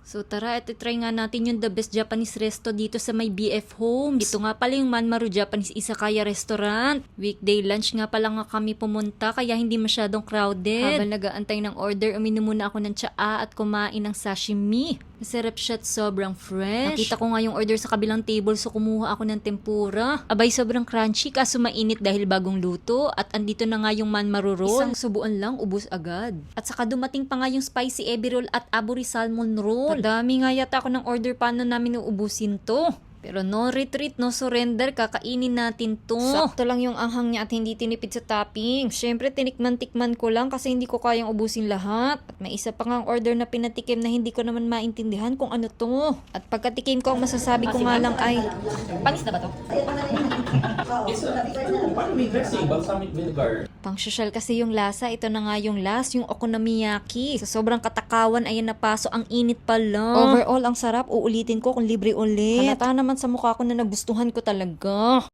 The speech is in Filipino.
So tara, ito try nga natin yung the best Japanese resto dito sa may BF Homes. Ito nga pala yung Manmaru Japanese Izakaya Restaurant. Weekday lunch nga pala nga kami pumunta kaya hindi masyadong crowded. Habang nag-aantay ng order, uminom muna ako ng tsaa at kumain ng sashimi. Masarap siya at sobrang fresh. Nakita ko nga yung order sa kabilang table so kumuha ako ng tempura. Abay sobrang crunchy kaso mainit dahil bagong luto. At andito na nga yung Manmaru roll. Isang subuan lang, ubos agad. At saka dumating pa nga yung spicy ebi roll at aburi salmon roll. Dami nga yata ako ng order, paano namin uubusin to? Pero no retreat, no surrender, kakainin natin to. Sakto lang yung anghang niya at hindi tinipid sa topping. Siyempre, tinikman-tikman ko lang kasi hindi ko kayang ubusin lahat. At may isa pa nga ang order na pinatikim na hindi ko naman maintindihan kung ano to. At pagkatikim ko, ang masasabi ko nga lang ay... Panis na ba to? Paano may dressing? Balsamic vinegar. Pang social kasi yung lasa, ito na nga yung last, yung okonomiyaki. Sa sobrang katakawan, ayan napaso, ang init pa lang. Overall, ang sarap, uulitin ko kung libre ulit. Halata naman sa mukha ko na nagustuhan ko talaga.